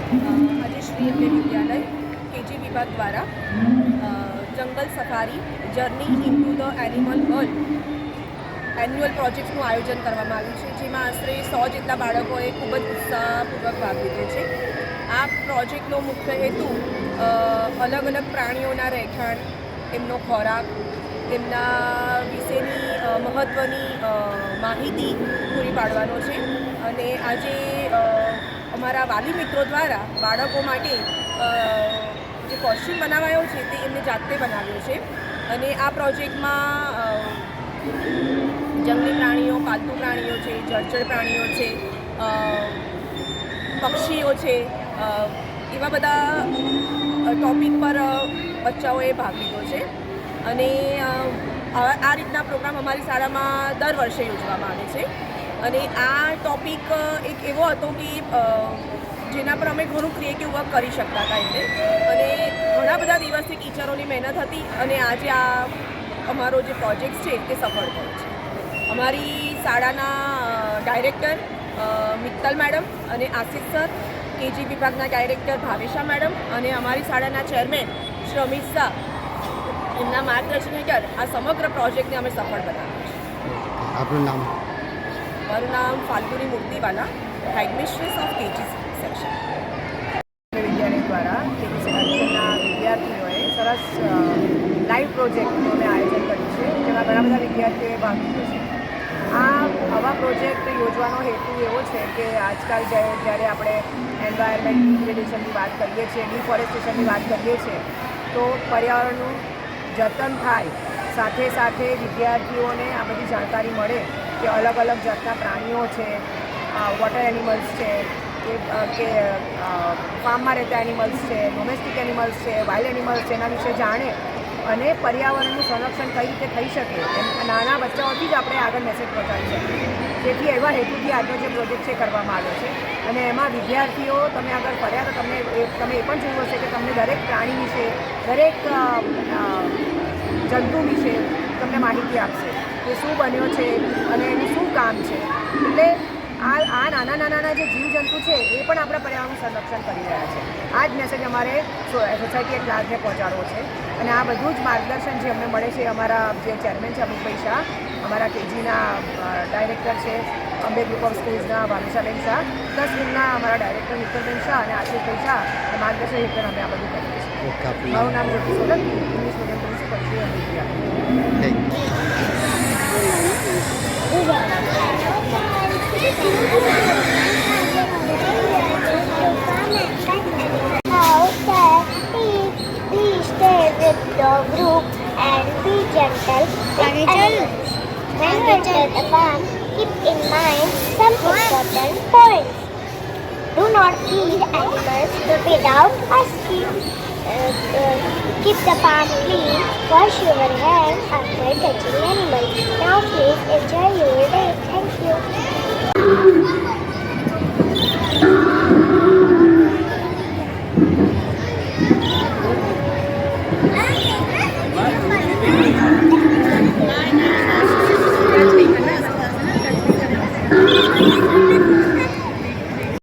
આજે શ્રી અંબે વિદ્યાલય કેજી વિભાગ દ્વારા જંગલ safari journey into the animal world annual પ્રોજેક્ટનું આયોજન કરવામાં આવ્યું છે, જેમાં આશરે 100 જેટલા બાળકોએ ખૂબ જ ઉત્સાહપૂર્વક ભાગ લીધો છે. આ પ્રોજેક્ટનો મુખ્ય હેતુ અલગ અલગ પ્રાણીઓના રહેઠાણ, તેમનો ખોરાક, તેમના વિશેની મહત્ત્વની માહિતી પૂરી પાડવાનો છે. અને આજે અમારા વાલી મિત્રો દ્વારા બાળકો માટે જે કોસ્ચ્યુમ બનાવાયો છે તે એમને જાતે બનાવ્યો છે. અને આ પ્રોજેક્ટમાં જંગલી પ્રાણીઓ, પાલતુ પ્રાણીઓ છે, જળચર પ્રાણીઓ છે, પક્ષીઓ છે, એવા બધા ટોપિક પર બચ્ચાઓએ ભાગ લીધો છે. અને આ રીતના પ્રોગ્રામ અમારી શાળામાં દર વર્ષે યોજવામાં આવે છે. અને આ ટોપિક એક એવો હતો કે જેના પર અમે ઘણું ક્રિએટિવ વર્ક કરી શકતા હતા એટલે. અને ઘણા બધા દિવસથી ટીચરોની મહેનત હતી અને આજે આ અમારો જે પ્રોજેક્ટ છે તે સફળ થયો છે. અમારી શાળાના ડાયરેક્ટર મિત્તલ મેડમ અને આશિષ સર, કેજી વિભાગના ડાયરેક્ટર ભાવેશા મેડમ અને અમારી શાળાના ચેરમેન શ્રી અમિત શાહ, એમના માર્ગદર્શન હેઠળ આ સમગ્ર પ્રોજેક્ટને અમે સફળ બનાવ્યો છે. આપનું નામ? મારું નામ ફાલ્ગુની મૂર્તિવાલા, હેડમિસ્ટ્રેસ ઓફ કેજી સેક્શન. વિદ્યાલય દ્વારા કેજી સેક્શનના વિદ્યાર્થીઓએ સરસ લાઈવ પ્રોજેક્ટનું અમે આયોજન કર્યું છે, જેમાં ઘણા બધા વિદ્યાર્થીઓએ ભાગ લીધો છે. આવા પ્રોજેક્ટ યોજવાનો હેતુ એવો છે કે આજકાલ જ્યારે આપણે એન્વાયરમેન્ટ ડિગ્રેડેશનની વાત કરીએ છીએ, ડિફોરેસ્ટેશનની વાત કરીએ છીએ, તો પર્યાવરણનું જતન થાય, સાથે સાથે વિદ્યાર્થીઓને આ બધી જાણકારી મળે કે અલગ અલગ જાતના પ્રાણીઓ છે, વોટર એનિમલ્સ છે, કે ફાર્મમાં રહેતા એનિમલ્સ છે, ડોમેસ્ટિક એનિમલ્સ છે, વાઇલ્ડ એનિમલ્સ છે, એના વિશે જાણે અને પર્યાવરણનું સંરક્ષણ કઈ રીતે થઈ શકે એમ નાના બચ્ચાઓથી જ આપણે આગળ મેસેજ પહોંચાડી શકીએ. તેથી એવા હેતુથી આજનો જે પ્રોજેક્ટ છે કરવામાં આવ્યો છે. અને એમાં વિદ્યાર્થીઓ, તમે આગળ ફર્યા તો તમે એ પણ જોયું હશે કે તમને દરેક પ્રાણી વિશે, દરેક જંતુ વિશે તમને માહિતી આપશે કે શું બન્યો છે અને એનું શું કામ છે. એટલે આ નાના જે જીવજંતુ છે એ પણ આપણા પર્યાવરણનું સંરક્ષણ કરી રહ્યા છે. આ જ મેસેજ અમારે સોસાયટી એટ લાર્જને પહોંચાડવો છે. અને આ બધું જ માર્ગદર્શન જે અમને મળે છે, અમારા જે ચેરમેન છે અમિતભાઈ શાહ, અમારા કેજીના ડાયરેક્ટર છે અંબે ગ્રુપ ઓફ સ્કૂલ્સના ભાવેશાબેન શાહ, પ્લસ સ્કૂલના અમારા ડાયરેક્ટર મિત્તલબેન શાહ અને આશિષભાઈ શાહ, માર્ગદર્શન હેઠળ અમે આ બધું કરીએ છીએ. મારું નામ Jyoti Solanki, English medium principal Shri Ambe the group and be gentle with animals. When you enter the farm, keep in mind some important points. Do not feed animals without asking. Keep the farm clean. Wash your hands after touching animals. Now please enjoy your day. Thank you.